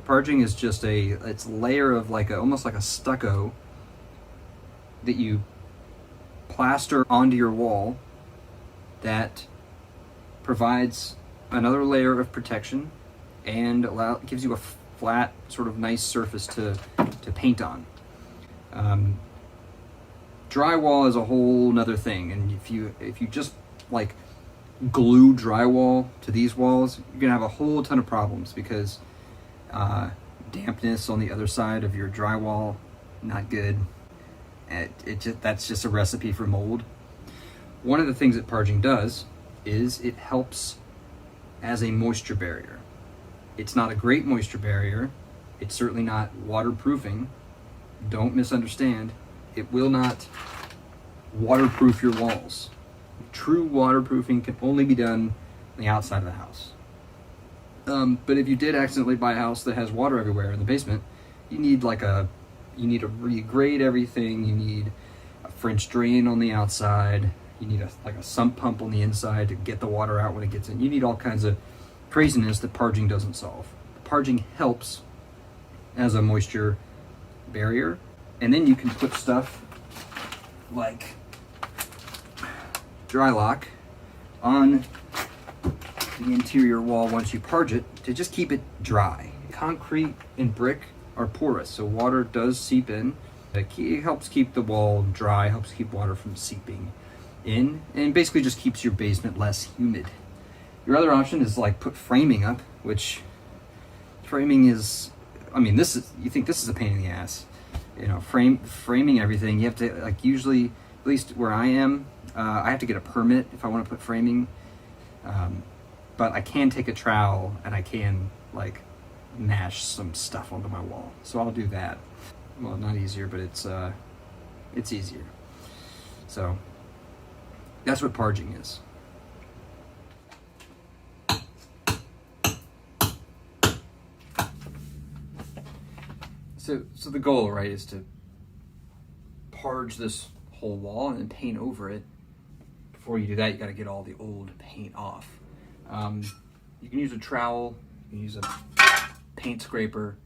Parging is just it's a layer of almost like a stucco that you plaster onto your wall that provides another layer of protection and gives you a flat, sort of nice surface to paint on. Drywall is a whole nother thing, and if you just like glue drywall to these walls, you're gonna have a whole ton of problems because dampness on the other side of your drywall, not good. That's just a recipe for mold. One of the things that Parging does is it helps as a moisture barrier. It's not a great moisture barrier. It's certainly not waterproofing. Don't misunderstand. It will not waterproof your walls. True waterproofing can only be done on the outside of the house. But if you did accidentally buy a house that has water everywhere in the basement, you need to regrade everything. You need a French drain on the outside. You need a sump pump on the inside to get the water out when it gets in. You need all kinds of craziness that Parging doesn't solve. Parging helps as a moisture barrier, and then you can put stuff like dry lock on the interior wall once you parge it to just keep it dry. Concrete and brick are porous, so water does seep in. It helps keep the wall dry, helps keep water from seeping in, and basically just keeps your basement less humid. Your other option is put framing up, which framing is, you think this is a pain in the ass. Framing everything, you have to usually, at least where I am, I have to get a permit if I want to put framing. But I can take a trowel and I can mash some stuff onto my wall. So I'll do that. Well, not easier, but it's easier. So that's what Parging is. So the goal, right, is to parge this whole wall and then paint over it. Before you do that, you got to get all the old paint off. You can use a trowel, you can use a paint scraper.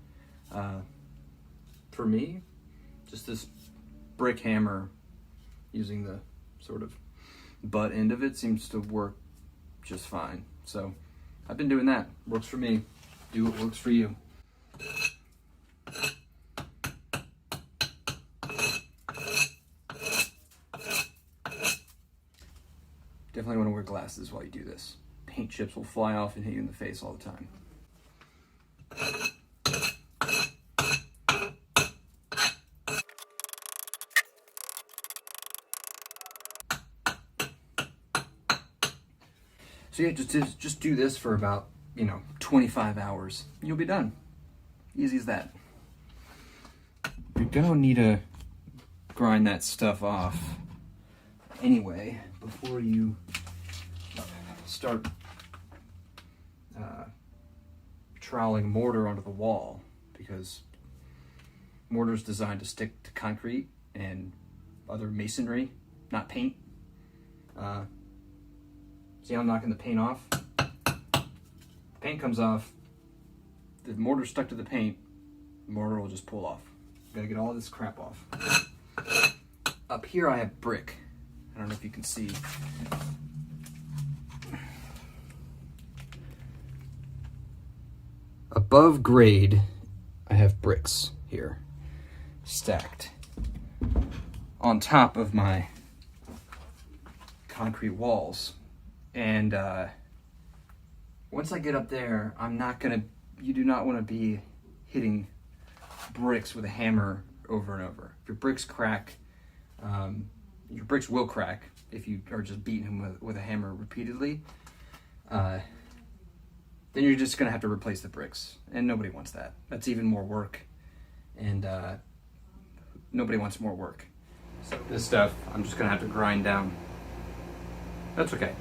For me, just this brick hammer using the sort of butt end of it seems to work just fine. So I've been doing that. Works for me. Do what works for you. Definitely want to wear glasses while you do this. Paint chips will fly off and hit you in the face all the time. So yeah, just do this for about 25 hours. You'll be done. Easy as that. You're gonna need to grind that stuff off anyway before you start troweling mortar onto the wall, because mortar is designed to stick to concrete and other masonry, not paint. See how I'm knocking the paint off? The paint comes off. The mortar's stuck to the paint. The mortar will just pull off. Gotta get all this crap off. Up here I have brick. I don't know if you can see. Above grade, I have bricks here, stacked on top of my concrete walls. And once I get up there, you do not want to be hitting bricks with a hammer over and over. If your bricks crack, your bricks will crack if you are just beating them with a hammer repeatedly. Then you're just going to have to replace the bricks. And nobody wants that. That's even more work. And nobody wants more work. So this stuff, I'm just going to have to grind down. That's okay.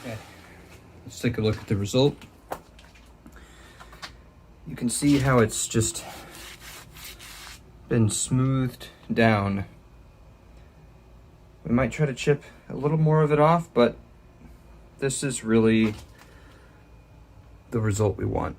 Okay, let's take a look at the result. You can see how it's just been smoothed down. We might try to chip a little more of it off, but this is really the result we want.